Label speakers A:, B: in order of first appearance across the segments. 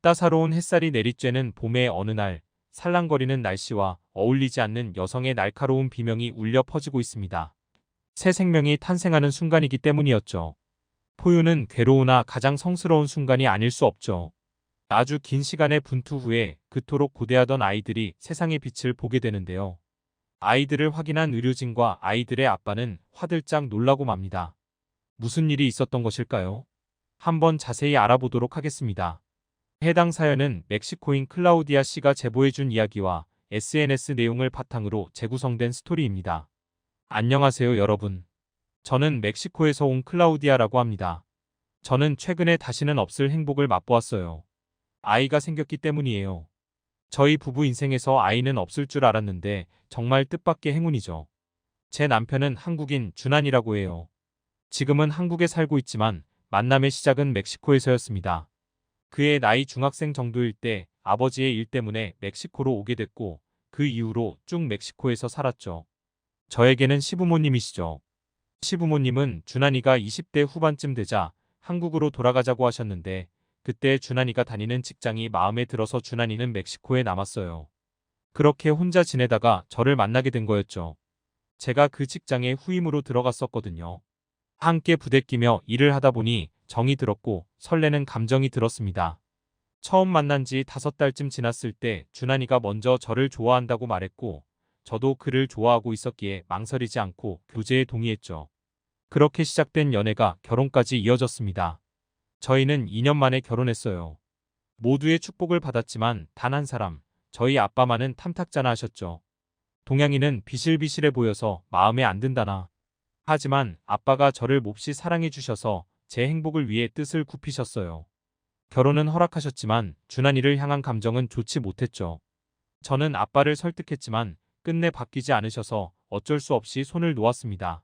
A: 따사로운 햇살이 내리쬐는 봄의 어느 날, 살랑거리는 날씨와 어울리지 않는 여성의 날카로운 비명이 울려 퍼지고 있습니다. 새 생명이 탄생하는 순간이기 때문이었죠. 포유는 괴로우나 가장 성스러운 순간이 아닐 수 없죠. 아주 긴 시간의 분투 후에 그토록 고대하던 아이들이 세상의 빛을 보게 되는데요. 아이들을 확인한 의료진과 아이들의 아빠는 화들짝 놀라고 맙니다. 무슨 일이 있었던 것일까요? 한번 자세히 알아보도록 하겠습니다. 해당 사연은 멕시코인 클라우디아 씨가 제보해준 이야기와 SNS 내용을 바탕으로 재구성된 스토리입니다. 안녕하세요, 여러분. 저는 멕시코에서 온 클라우디아라고 합니다. 저는 최근에 다시는 없을 행복을 맛보았어요. 아이가 생겼기 때문이에요. 저희 부부 인생에서 아이는 없을 줄 알았는데 정말 뜻밖의 행운이죠. 제 남편은 한국인 준환이라고 해요. 지금은 한국에 살고 있지만 만남의 시작은 멕시코에서였습니다. 그의 나이 중학생 정도일 때 아버지의 일 때문에 멕시코로 오게 됐고 그 이후로 쭉 멕시코에서 살았죠. 저에게는 시부모님이시죠. 시부모님은 준환이가 20대 후반쯤 되자 한국으로 돌아가자고 하셨는데 그때 준환이가 다니는 직장이 마음에 들어서 준환이는 멕시코에 남았어요. 그렇게 혼자 지내다가 저를 만나게 된 거였죠. 제가 그 직장에 후임으로 들어갔었거든요. 함께 부대끼며 일을 하다 보니 정이 들었고 설레는 감정이 들었습니다. 처음 만난 지 5달쯤 지났을 때 준환이가 먼저 저를 좋아한다고 말했고 저도 그를 좋아하고 있었기에 망설이지 않고 교제에 동의했죠. 그렇게 시작된 연애가 결혼까지 이어졌습니다. 저희는 2년 만에 결혼했어요. 모두의 축복을 받았지만 단 한 사람, 저희 아빠만은 탐탁자나 하셨죠. 동양인은 비실비실해 보여서 마음에 안 든다나. 하지만 아빠가 저를 몹시 사랑해 주셔서 제 행복을 위해 뜻을 굽히셨어요. 결혼은 허락하셨지만 준환이를 향한 감정은 좋지 못했죠. 저는 아빠를 설득했지만 끝내 바뀌지 않으셔서 어쩔 수 없이 손을 놓았습니다.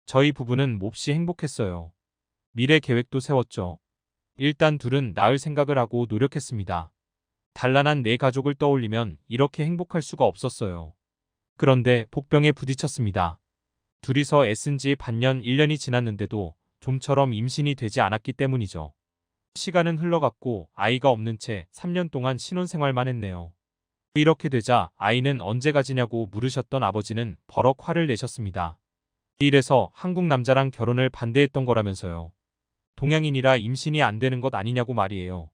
A: 저희 부부는 몹시 행복했어요. 미래 계획도 세웠죠. 일단 둘은 낳을 생각을 하고 노력했습니다. 단란한 내 가족을 떠올리면 이렇게 행복할 수가 없었어요. 그런데 복병에 부딪혔습니다. 둘이서 애쓴 지 반년 1년이 지났는데도 좀처럼 임신이 되지 않았기 때문이죠. 시간은 흘러갔고 아이가 없는 채 3년 동안 신혼생활만 했네요. 이렇게 되자 아이는 언제 가지냐고 물으셨던 아버지는 버럭 화를 내셨습니다. 이래서 한국 남자랑 결혼을 반대했던 거라면서요. 동양인이라 임신이 안 되는 것 아니냐고 말이에요.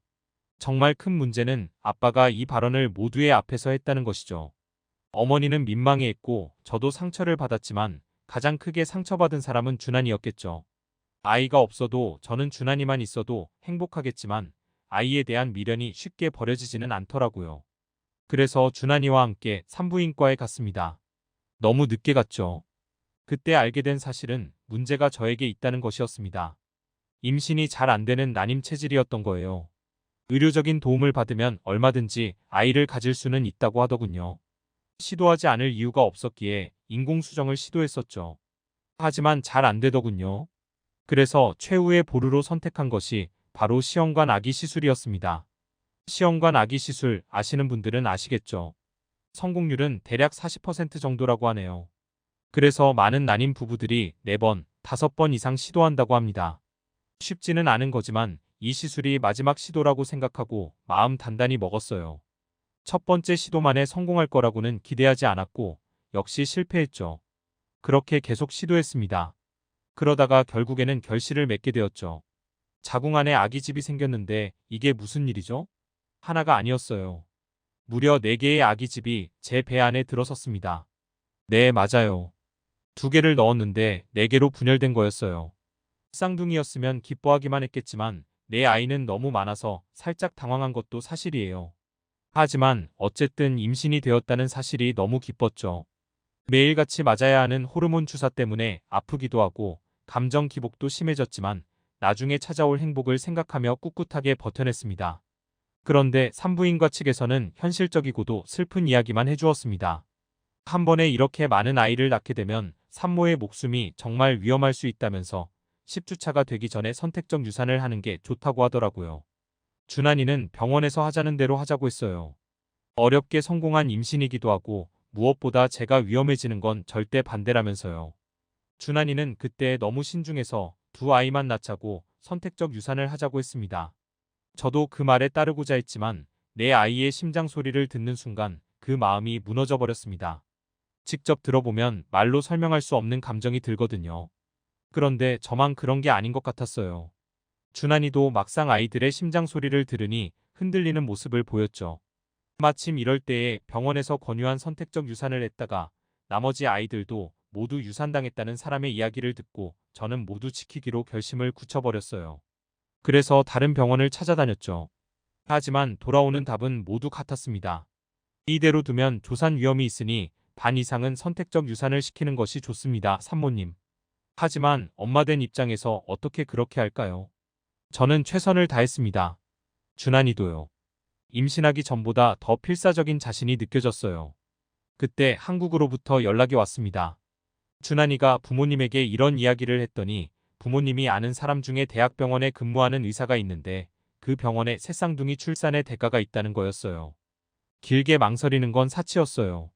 A: 정말 큰 문제는 아빠가 이 발언을 모두의 앞에서 했다는 것이죠. 어머니는 민망해했고 저도 상처를 받았지만 가장 크게 상처받은 사람은 준환이었겠죠. 아이가 없어도 저는 준환이만 있어도 행복하겠지만 아이에 대한 미련이 쉽게 버려지지는 않더라고요. 그래서 준환이와 함께 산부인과에 갔습니다. 너무 늦게 갔죠. 그때 알게 된 사실은 문제가 저에게 있다는 것이었습니다. 임신이 잘 안 되는 난임 체질이었던 거예요. 의료적인 도움을 받으면 얼마든지 아이를 가질 수는 있다고 하더군요. 시도하지 않을 이유가 없었기에 인공수정을 시도했었죠. 하지만 잘 안 되더군요. 그래서 최후의 보루로 선택한 것이 바로 시험관 아기 시술이었습니다. 시험관 아기 시술 아시는 분들은 아시겠죠. 성공률은 대략 40% 정도라고 하네요. 그래서 많은 난임 부부들이 4번, 5번 이상 시도한다고 합니다. 쉽지는 않은 거지만 이 시술이 마지막 시도라고 생각하고 마음 단단히 먹었어요. 첫 번째 시도만에 성공할 거라고는 기대하지 않았고 역시 실패했죠. 그렇게 계속 시도했습니다. 그러다가 결국에는 결실을 맺게 되었죠. 자궁 안에 아기집이 생겼는데 이게 무슨 일이죠? 하나가 아니었어요. 무려 4개의 아기집이 제 배 안에 들어섰습니다. 네, 맞아요. 2개를 넣었는데 4개로 분열된 거였어요. 쌍둥이였으면 기뻐하기만 했겠지만 내 아이는 너무 많아서 살짝 당황한 것도 사실이에요. 하지만 어쨌든 임신이 되었다는 사실이 너무 기뻤죠. 매일같이 맞아야 하는 호르몬 주사 때문에 아프기도 하고 감정 기복도 심해졌지만 나중에 찾아올 행복을 생각하며 꿋꿋하게 버텨냈습니다. 그런데 산부인과 측에서는 현실적이고도 슬픈 이야기만 해주었습니다. 한 번에 이렇게 많은 아이를 낳게 되면 산모의 목숨이 정말 위험할 수 있다면서 10주차가 되기 전에 선택적 유산을 하는 게 좋다고 하더라고요. 준환이는 병원에서 하자는 대로 하자고 했어요. 어렵게 성공한 임신이기도 하고 무엇보다 제가 위험해지는 건 절대 반대라면서요. 준환이는 그때 너무 신중해서 2아이만 낳자고 선택적 유산을 하자고 했습니다. 저도 그 말에 따르고자 했지만 내 아이의 심장 소리를 듣는 순간 그 마음이 무너져 버렸습니다. 직접 들어보면 말로 설명할 수 없는 감정이 들거든요. 그런데 저만 그런 게 아닌 것 같았어요. 준환이도 막상 아이들의 심장 소리를 들으니 흔들리는 모습을 보였죠. 마침 이럴 때에 병원에서 권유한 선택적 유산을 했다가 나머지 아이들도 모두 유산당했다는 사람의 이야기를 듣고 저는 모두 지키기로 결심을 굳혀버렸어요. 그래서 다른 병원을 찾아다녔죠. 하지만 돌아오는 답은 모두 같았습니다. 이대로 두면 조산 위험이 있으니 반 이상은 선택적 유산을 시키는 것이 좋습니다, 산모님. 하지만 엄마 된 입장에서 어떻게 그렇게 할까요? 저는 최선을 다했습니다. 준환이도요. 임신하기 전보다 더 필사적인 자신이 느껴졌어요. 그때 한국으로부터 연락이 왔습니다. 준환이가 부모님에게 이런 이야기를 했더니 부모님이 아는 사람 중에 대학병원에 근무하는 의사가 있는데 그 병원에 새 쌍둥이 출산의 대가가 있다는 거였어요. 길게 망설이는 건 사치였어요.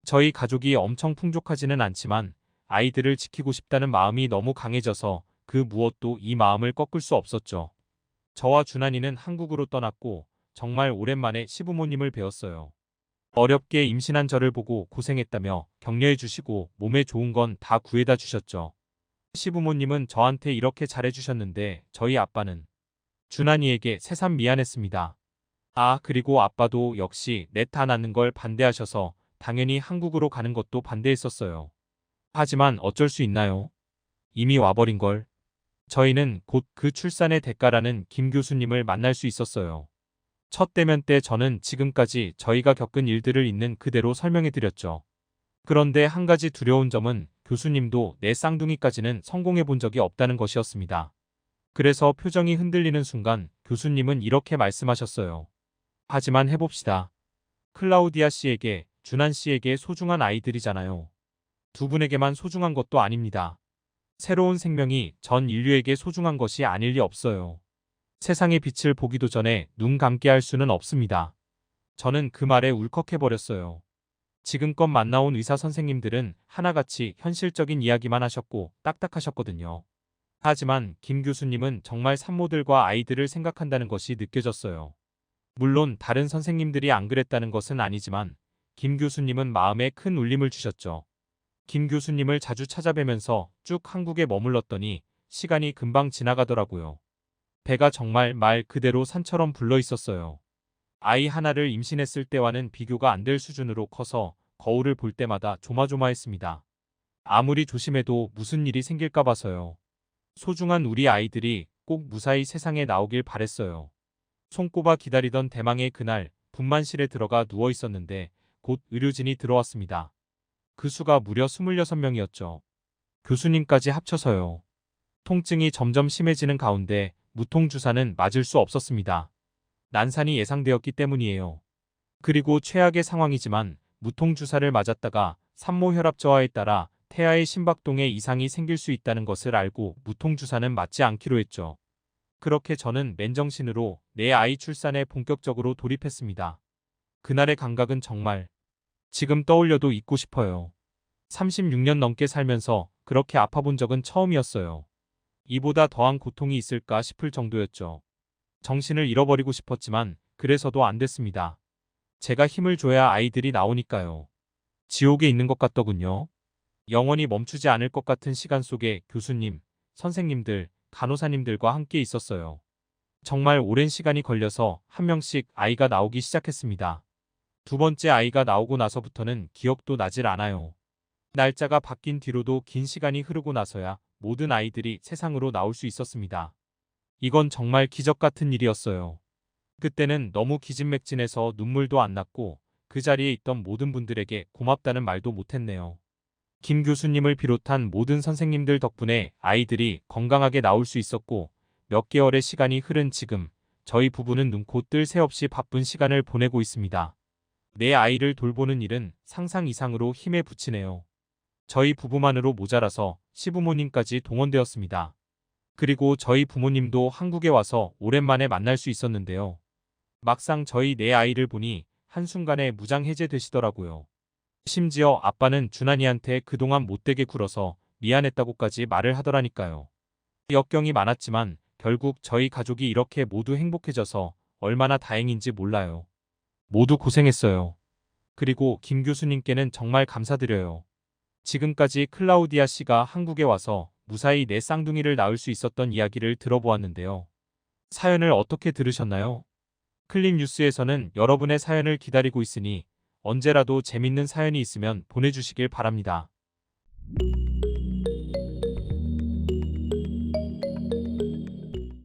A: 저희 가족이 엄청 풍족하지는 않지만 아이들을 지키고 싶다는 마음이 너무 강해져서 그 무엇도 이 마음을 꺾을 수 없었죠. 저와 준환이는 한국으로 떠났고 정말 오랜만에 시부모님을 뵈었어요. 어렵게 임신한 저를 보고 고생했다며 격려해 주시고 몸에 좋은 건 다 구해다 주셨죠. 시부모님은 저한테 이렇게 잘해주셨는데 저희 아빠는 준환이에게 새삼 미안했습니다. 아, 그리고 아빠도 역시 내 다 낳는 걸 반대하셔서 당연히 한국으로 가는 것도 반대했었어요. 하지만 어쩔 수 있나요? 이미 와버린 걸. 저희는 곧 그 출산의 대가라는 김 교수님을 만날 수 있었어요. 첫 대면 때 저는 지금까지 저희가 겪은 일들을 있는 그대로 설명해 드렸죠. 그런데 한 가지 두려운 점은 교수님도 내 쌍둥이까지는 성공해 본 적이 없다는 것이었습니다. 그래서 표정이 흔들리는 순간 교수님은 이렇게 말씀하셨어요. 하지만 해봅시다. 클라우디아 씨에게, 준환 씨에게 소중한 아이들이잖아요. 두 분에게만 소중한 것도 아닙니다. 새로운 생명이 전 인류에게 소중한 것이 아닐 리 없어요. 세상의 빛을 보기도 전에 눈 감게 할 수는 없습니다. 저는 그 말에 울컥해버렸어요. 지금껏 만나온 의사 선생님들은 하나같이 현실적인 이야기만 하셨고 딱딱하셨거든요. 하지만 김 교수님은 정말 산모들과 아이들을 생각한다는 것이 느껴졌어요. 물론 다른 선생님들이 안 그랬다는 것은 아니지만 김 교수님은 마음에 큰 울림을 주셨죠. 김 교수님을 자주 찾아뵈면서 쭉 한국에 머물렀더니 시간이 금방 지나가더라고요. 배가 정말 말 그대로 산처럼 불러 있었어요. 아이 하나를 임신했을 때와는 비교가 안 될 수준으로 커서 거울을 볼 때마다 조마조마했습니다. 아무리 조심해도 무슨 일이 생길까 봐서요. 소중한 우리 아이들이 꼭 무사히 세상에 나오길 바랬어요. 손꼽아 기다리던 대망의 그날 분만실에 들어가 누워 있었는데 곧 의료진이 들어왔습니다. 그 수가 무려 26명이었죠. 교수님까지 합쳐서요. 통증이 점점 심해지는 가운데 무통주사는 맞을 수 없었습니다. 난산이 예상되었기 때문이에요. 그리고 최악의 상황이지만 무통주사를 맞았다가 산모 혈압 저하에 따라 태아의 심박동에 이상이 생길 수 있다는 것을 알고 무통주사는 맞지 않기로 했죠. 그렇게 저는 맨정신으로 내 아이 출산에 본격적으로 돌입했습니다. 그날의 감각은 정말 지금 떠올려도 잊고 싶어요. 36년 넘게 살면서 그렇게 아파본 적은 처음이었어요. 이보다 더한 고통이 있을까 싶을 정도였죠. 정신을 잃어버리고 싶었지만 그래서도 안 됐습니다. 제가 힘을 줘야 아이들이 나오니까요. 지옥에 있는 것 같더군요. 영원히 멈추지 않을 것 같은 시간 속에 교수님, 선생님들, 간호사님들과 함께 있었어요. 정말 오랜 시간이 걸려서 한 명씩 아이가 나오기 시작했습니다. 두 번째 아이가 나오고 나서부터는 기억도 나질 않아요. 날짜가 바뀐 뒤로도 긴 시간이 흐르고 나서야 모든 아이들이 세상으로 나올 수 있었습니다. 이건 정말 기적 같은 일이었어요. 그때는 너무 기진맥진해서 눈물도 안 났고 그 자리에 있던 모든 분들에게 고맙다는 말도 못했네요. 김 교수님을 비롯한 모든 선생님들 덕분에 아이들이 건강하게 나올 수 있었고 몇 개월의 시간이 흐른 지금 저희 부부는 눈코 뜰 새 없이 바쁜 시간을 보내고 있습니다. 내 아이를 돌보는 일은 상상 이상으로 힘에 부치네요. 저희 부부만으로 모자라서 시부모님까지 동원되었습니다. 그리고 저희 부모님도 한국에 와서 오랜만에 만날 수 있었는데요. 막상 저희 네 아이를 보니 한순간에 무장해제되시더라고요. 심지어 아빠는 준환이한테 그동안 못되게 굴어서 미안했다고까지 말을 하더라니까요. 역경이 많았지만 결국 저희 가족이 이렇게 모두 행복해져서 얼마나 다행인지 몰라요. 모두 고생했어요. 그리고 김 교수님께는 정말 감사드려요. 지금까지 클라우디아 씨가 한국에 와서 무사히 내 쌍둥이를 낳을 수 있었던 이야기를 들어보았는데요. 사연을 어떻게 들으셨나요? 클린 뉴스에서는 여러분의 사연을 기다리고 있으니 언제라도 재밌는 사연이 있으면 보내주시길 바랍니다.